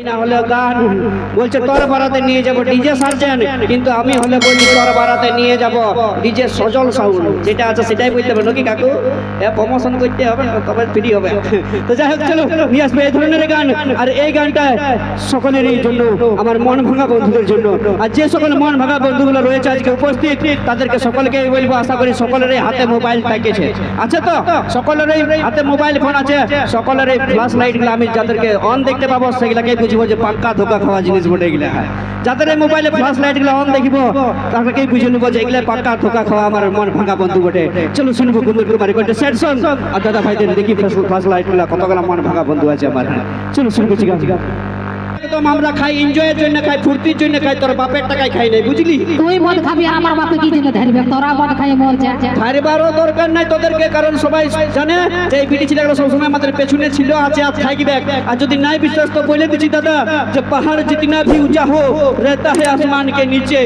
না হলে গান বলছে তোর বারাতে নিয়ে যাব ডিজে সার্জেন, কিন্তু আমি হলে বলি তোর বারাতে নিয়ে যাব ডিজে সজল সাউন্ড, যেটা আছে সেটাই বলতে হবে নাকি কাকু? প্রমোশন করতে হবে না, তবে ফ্রি হবে। তো যাই হোক, চলো নিয়ে আসবে এই ধরনের গান। আর এই গানটা সকলেরই জন্য, আমার মন ভাঙা বন্ধুদের জন্য। আর যে সকল মন ভাঙা বন্ধুগুলো রয়েছে আজকে উপস্থিত, তাদেরকে সকলকে বলবো, আশা করি সকলেরই হাতে মোবাইল থাকেছে, আছে তো? সকলেরই হাতে মোবাইল ফোন আছে, সকলেরই ফ্ল্যাশ লাইটগুলো আমি যাদেরকে অন দেখতে পাবো সেগুলাকে বুঝবো যে পাক্কা ধোকা খাওয়া জিনিস বটে এগুলা। যাদের এই মোবাইলে ফ্ল্যাশ লাইটগুলো অন দেখিব তাদেরকেই বুঝে নেবো যে এগুলা পাক্কা ধোকা খাওয়া আমার মন ভাঙা বন্ধু বটে। চলো শুনবো কুমুর কুমারী কণ্ঠে সেট সং। আর দাদা ভাইদের দেখি ফ্ল্যাশ লাইটগুলো কতগুলো মন ভাঙা বন্ধু আছে আমার। চলো শুনবো জিগা জিগা। একদম আমরা খাই এনজয়ের জন্য, খাই ফুর্তির জন্য খাই, তোর বাপের টাকায় খাই নাই, বুঝলি? তুই মদ খাবি আর আমার বাপে কি জন্য ধরবে? তোরা মদ খাই মর যা। খাইবারও দরকার নাই তোদেরকে, কারণ সবাই জানে যে এই বিটি ছেলেগুলো সবসময় আমাদের পেছনে ছিল, আছে, আর থাকবে। আর যদি নাই বিশ্বাস তো বলে দিচ্ছি দাদা, যে পাহাড় जितना भी ऊंचा हो रहता है आसमान के नीचे,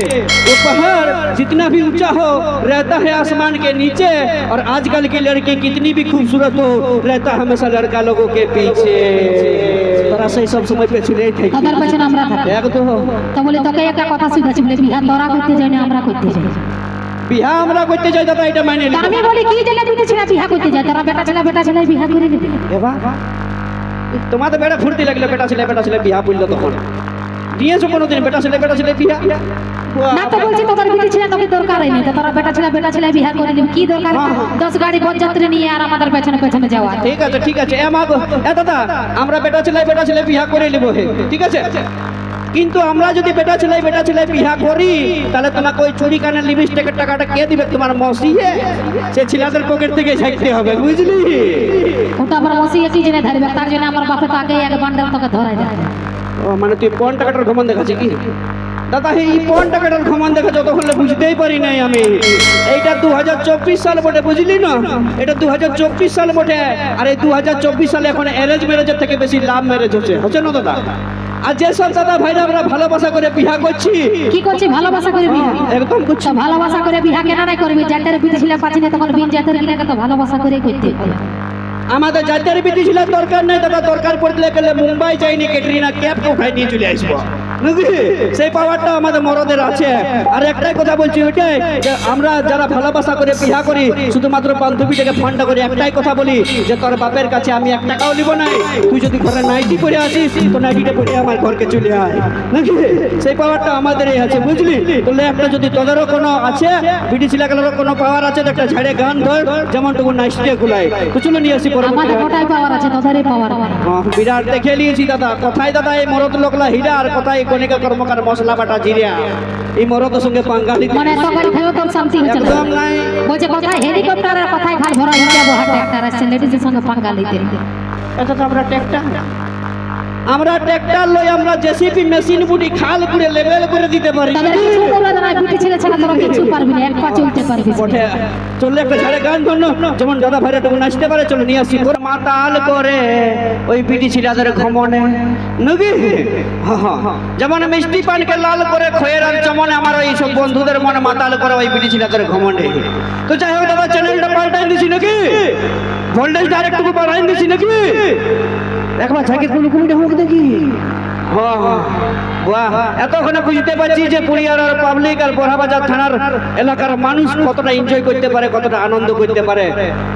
वो पहाड़ जितना भी ऊंचा हो रहता है आसमान के नीचे, और आजकल की लड़की कितनी भी खूबसूरत हो रहता हमेशा लड़का लोगों के पीछे। তোরা সেই সব সময় পেছনেই থাকি, তোদের পেছনে আমরা থাকি। একদম। তো বলে তোকে একটা কথা শিখাচ্ছি, বলে বিহা তোরা করতে যাই না, আমরা করতে যাই। বিহা আমরা করতে যাই দাদা, এটা মানে তা আমি বলি কি জন্য বিটি ছেলে বিহা করতে যায়? তোরা বেটা ছেলে বিহা করে নিবি। তোমাদের বেড়া ফুর্তি লাগলে বেটা ছেলে বিহা বললো, তখন দিয়েছো কোনোদিন বেটা ছেলে বিহা? না তো বলছি তোদের বিটি ছেলে তোকে দরকারই নেই, তো তোরা বেটা ছেলে বিহা করে নিবি। কি দরকার 10 গাড়ি বরযাত্রী নিয়ে আর আমাদের পেছনে যাওয়া? ঠিক আছে এ মা গো, এ দাদা, আমরা বেটা ছেলে বিহা করে নেবো, ঠিক আছে? কিন্তু আমরা যদি বেটা ছেলে বিহা করি, তাহলে তোমাকে ওই চুরি কানের লিপস্টিকের টাকাটা কে দিবে? তোমার মসিয়ে, সে ছেলেদের পকেট থেকে ঝাঁকতে হবে, বুঝলি? ওটা আমার মসিয়ে কি জেনে ধরবে? তার জন্য আমার বাপে তো আগে এক বান্ডেল তোকে ধরাই দেয়। ও মানে তুই পন টাকাটার ঘমন দেখাচ্ছি কি দাদা? এই পন টাকাটার ঘমন দেখা যতক্ষণ বুঝতেই পারি নাই আমি। এইটা 2024 সাল বটে, বুঝলি না? এটা 2024 সাল বটে। আর এই 2024 সালে এখন অ্যারেঞ্জ ম্যারেজের থেকে বেশি লাভ ম্যারেজ হচ্ছে না দাদা? আর যে সব দাদা ভাইরা আমরা ভালোবাসা করে বিয়া করছি, কি করছি? ভালোবাসা করে বিয়া একদম করছি। তো ভালোবাসা করে বিয়া কেন নাই করবি? জাতের বিটি ছেলে পাচ্ছি না, তখন বিন জাতের কিনাকে তো ভালোবাসা করে করতে হবে। আমাদের জাতের বিটি ছিল দরকার নাই দাদা, দরকার পড়লে গেলে মুম্বাই যাইনি ক্যাটরিনা ক্যাফকে উঠাই নিয়ে চলে আসবো, নাকি? সেই পাওয়ারটা আমাদের মরদের আছে। আর একটাই কথা বলছি, ওইটাই যে আমরা যারা ভালোবাসা করে বিয়া করি, শুধুমাত্র বান্ধবীটাকে ফোনটা করি, একটাই কথা বলি যে তোর বাপের কাছে আমি 1 টাকাও নিব না। তুই যদি ঘরে নাইটি পরে আসিস তো নাইটিটা পরে আমার ঘরকে চলে আয়, নাকি? সেই পাওয়ারটা আমাদেরই আছে, বুঝলি? তাহলে একটা যদি তোদেরও কোনো আছে, বিটি ছেলেগুলোরও কোনো পাওয়ার আছে, একটা ঝাড়ে গান ধর, যেমনটুকু নাইটিটা গুলাই, তো চলো নিয়ে আসি। আমাদের কোটাই পাওয়ার আছে, তোদেরই পাওয়ার। বিরাট দেখে নিয়েছি দাদা। কোথায় দাদা এই মরদ লোকলা হিরা, আর কোথায় কণিকা কর্মকার মশলা বাটা জিরা? এই মরদের সঙ্গে পাঙ্গালি মানে তরকারি খেয়েও তোর শান্তি হচ্ছে না। একদম নাই। বলছে কোথায় হেলিকপ্টারের, কোথায় ঘাট ভরা হিসাব হাটে একটা আসছে লেডিজের সঙ্গে পাঙ্গা নিতে। এটা তো আমরা ট্র্যাক্টর লই, আমরা জেসিপি মেশিন বুটি খাল করে লেভেল করে দিতে পারি। তাদের কিছু করবে না, বিটি ছেলে ছাড়া তোরা কিছু পারবি না, এক পা চলতে পারবি না। ওঠে চললে একটা ঝাড়ে গান ধরনো, যেমন দাদা ভাইরা টুকু নাচতে পারে, চলো নিয়ে আসি। ওর মাতাল করে ওই বিটি ছেলেদের ঘমনে, নাকি? যেমন মিষ্টি পানকে লাল করে খয়ের আর চমনে, আমার ওই সব বন্ধুদের মনে মাতাল করে ওই বিটি ছেলেদের ঘমনে। তো যাই হোক দাদা, চ্যানেলটা পাল্টাই দিছি নাকি? ভোল্টেজটা আরেকটুকু বাড়াই দিছি নাকি? একবার ঝাঁকি কুলকুলিটা হোক দেখি। এতক্ষণে বুঝতে পারছি যে পুরিয়ার পাবলিক আর বড়াবাজার থানার এলাকার মানুষ কতটা এনজয় করতে পারে, কতটা আনন্দ করতে পারে।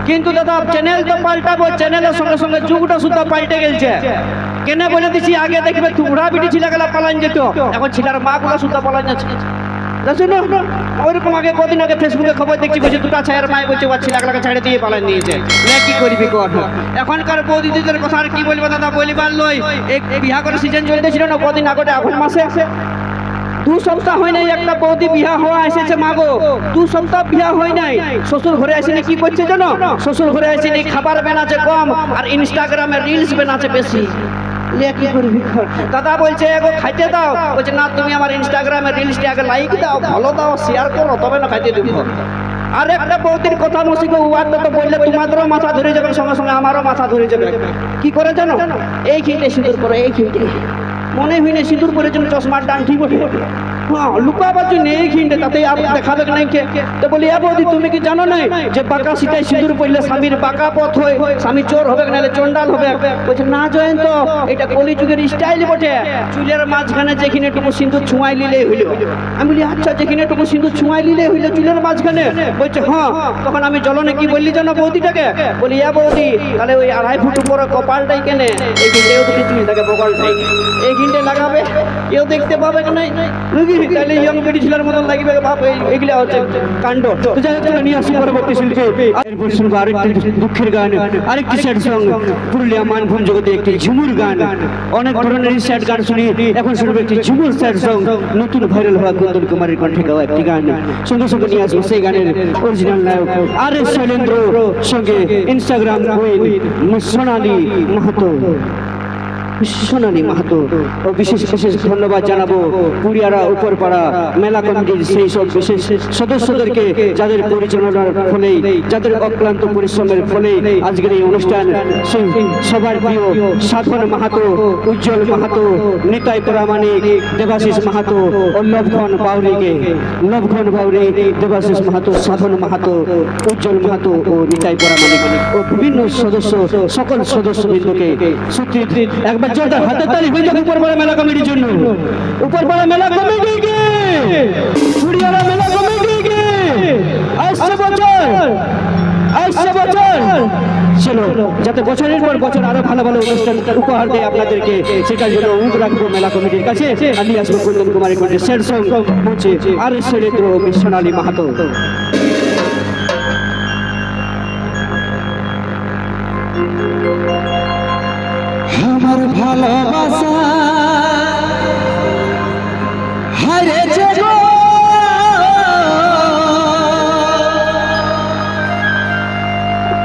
কিন্তু দাদা চ্যানেল তো পাল্টাবো, চ্যানেলের সঙ্গে সঙ্গে যুগটা সুদ্ধা পাল্টে গেছে। কেন বলে দিছি, আগে দেখবে টুকরা বিটি ছিলাগুলা পালান যেত, এখন ছিলার মা গুলা সুদ্ধা পালান যাচ্ছে। ওইরকম আগে কদিন আগে ফেসবুকে খবর দেখছি, বলছে 2টা ছায়ের মায় বলছে ওর ছিলাগুলাকে ছেড়ে দিয়ে পালান নিয়েছে। কি করবি কর? এখনকার বৌদিদের কথা আর কি বলবো দাদা, বলিবার লই। এক বিহা করে সিজন চলতেছিল না কদিন আগে, এখন মাসে 2 সপ্তাহ হয় নাই একটা বৌদি বিহা হওয়া এসেছে। মাগো 2 সপ্তাহ বিহা হয় নাই, শ্বশুর ঘরে আসেনি। কি করছে জানো? শ্বশুর ঘরে আসেনি, খাবার বানাচ্ছে কম আর ইনস্টাগ্রামে রিলস বানাচ্ছে বেশি। কি করবি? দাদা বলছে এগো খাইতে দাও, বলছে না তুমি আমার ইনস্টাগ্রামে রিলসটা আগে লাইক দাও, ভালো দাও, শেয়ার করো, তবে না খাইতে দেবো। আর একটা বৌদির কথা মসিকে উয়ার তো বললে তোমাদেরও মাথা ধরে যাবে, সঙ্গে সঙ্গে আমারও মাথা ধরে যাবে। কি করে জানো? এই খিটে সিঁদুর করো, এই খিটে মনে হইলে সিঁদুর পরে জন্য চশমার ডান ঠিক ওঠে। হ্যাঁ লুকাবার জন্য এইখানটা তাতে আর দেখাবে নাই কে তো বলি এ বৌদি তুমি কি জানো না যে বাঁকা সিটাই সিঁদুর পড়লে স্বামীর বাঁকা পথ হয় স্বামী চোর হবে নাহলে চন্ডাল হবে বলছে না জয়ন্ত এটা কলিযুগের স্টাইল বটে চুলের মাঝখানে যেখানে একটু সিঁদুর ছোঁয়াই নিলেই হইল আমি বলি আচ্ছা যেখানে একটু সিঁদুর ছোঁয়াই নিলেই হইল চুলের মাঝখানে বলছে হ্যাঁ তখন আমি জলনে কি বললি জানো বৌদিটাকে বলি এ বৌদি তাহলে ওই 2.5 ফুট উপরে কপালটাই কেনে এই ঘিনটেও দুটি চুল থাকে বগলটাই এই ঘিনটে লাগাবে কেউ দেখতে পাবে না তাহলে ইয়ং বেটি ছেলের মতন লাগবে বাপ এইগুলা হচ্ছে কাণ্ড তো যাই হোক নিয়ে আসি পরবর্তী শিল্পী এরপর শুনবো আরেকটি দুঃখের গান আরেকটি স্যাড সং পুরুলিয়া মানভূম জগতে একটি ঝুমুর গান অনেক ধরনের স্যাড গান শুনি এখন শুনবো একটি ঝুমুর স্যাড সং নতুন ভাইরাল হওয়া কুন্দন কুমারের কণ্ঠে গাওয়া একটি গান সঙ্গে সঙ্গে নিয়ে আসবো সেই গানের অরিজিনাল নায়ক আর এস শৈলেন্দ্র সঙ্গে ইনস্টাগ্রাম কুইন সোনালী মাহাতো সোনালী মাহাতো ও বিশেষ বিশেষ ধন্যবাদ জানাবো পুরিয়ারা উপরপাড়া মেলা কমিটির সেই সব বিশেষ সদস্যদেরকে যাদের পরিচালনার ফলে যাদের অক্লান্ত পরিশ্রমের ফলে আজকের এই অনুষ্ঠান সেই সবার প্রিয় সাধন মাহাতো উজ্জ্বল মাহাতো নিতাই প্রামাণিক দেবাশিস মাহাতো ও লবঘন বাউরিকে লবঘন বাউরি দেবাশিস মাহাতো সাধন মাহাতো উজ্জ্বল মাহাতো ও নিতাই প্রামাণিক ও বিভিন্ন সদস্য সকল সদস্যবৃন্দকে সত্যি একবার জোরদার হাতের তালি হয়ে যাবে উপরপাড়া মেলা কমিটির জন্য উপরপাড়া মেলা কমিটিকে পুরিয়ারা মেলা কমিটিকে আসছে বছর চলো যাতে বছরের পর বছর আরো ভালো ভালো অনুষ্ঠান উপহার দেয় আপনাদেরকে সেটার জন্য অনুরোধ রাখবো মেলা কমিটির কাছে আমি আসবো কুন্দন কুমারের কণ্ঠে স্যাড সং মঞ্চে আর এস শৈলেন্দ্র সোনালী মাহাতো আমার ভালোবাসা হারিয়েছে গো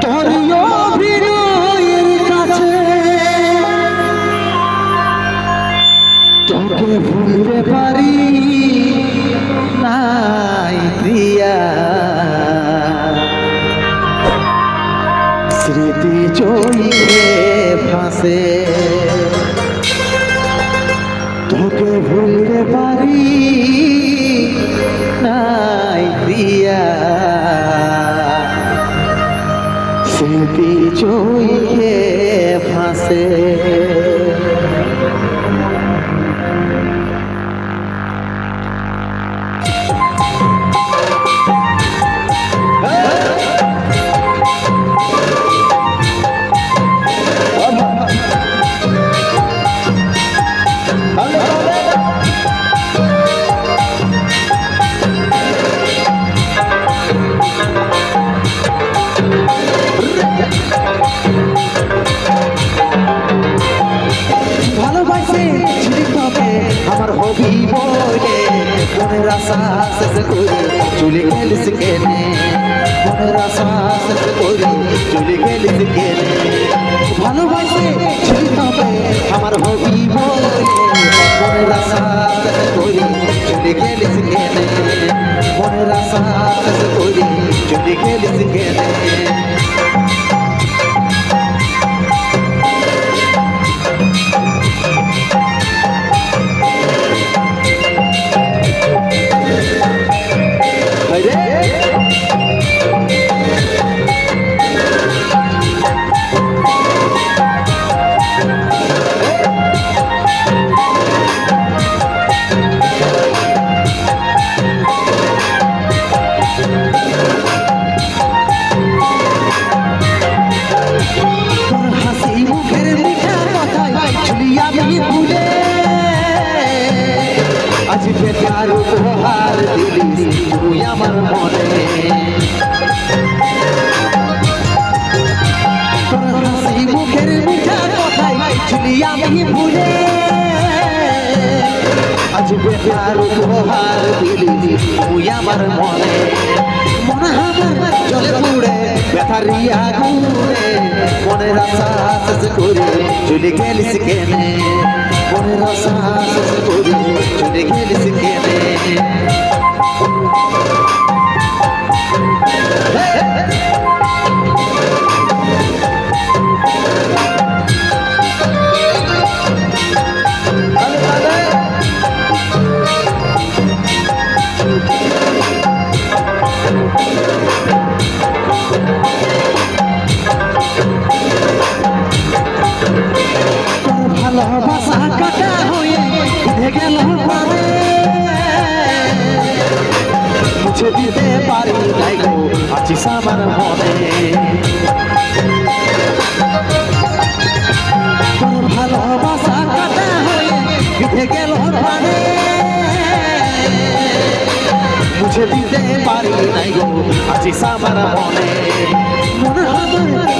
তোর অভিনয়ের কাছে তোকে ভুলতে পারি নাই প্রিয়া স্মৃতি চলে ভাসে তোকে ভুলতে পারি নাই প্রিয়া স্মৃতি চলে ভাসে চলে গেলিস কেনে মনের আশা শেষ করে চলে গেলিস কেনে ভালোবাসে ছিল তবে আমার হবি বলে মনের আশা শেষ করে চলে গেলিস কেনে মনের আশা শেষ করে চলে গেলিস কেনে আজ বেকার উপহার দিলি তুই আমার মনে তোর হাসি মুখের মিঠা কথাই ছিলি আমি ভুলে আজ বেকার উপহার দিলি তুই আমার মনে মনে আমার জলে পুড়ে ব্যথারিয়া ঘুরে মনের আশা শেষ করে চলে গেলিস কেনে মনের আশা শেষ করে চলে গেলিস কেনে গেল প্রাণে মুছে দিতে পারি নাই গো আছিস আমার মনে তোর ভালোবাসা কাটা হয়ে বিধে গেল প্রাণে মুছে দিতে পারি নাই গো আছিস আমার মনে মনে আমার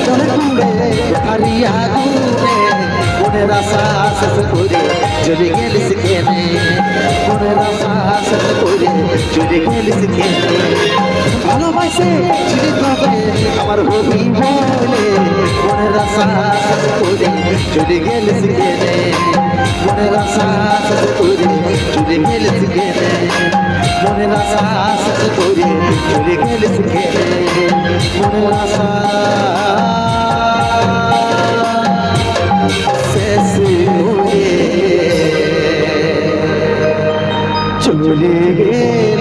চলে ঘুরে হারিয়া ঘুরে মনের আশা শেষ করে চলে গেলিস কেনে মনের আশা শেষ করে চলে গেলিস কেনে ভালোবাসে ছিলি তবে আমার হবি বলে মনের আশা শেষ করে চলে গেলিস কেনে মনের আশা শেষ করে চলে গেলিস কেনে মনের আশা শেষ করে চলে গেলিস কেনে মনের আশা শেষ করে চলে গেল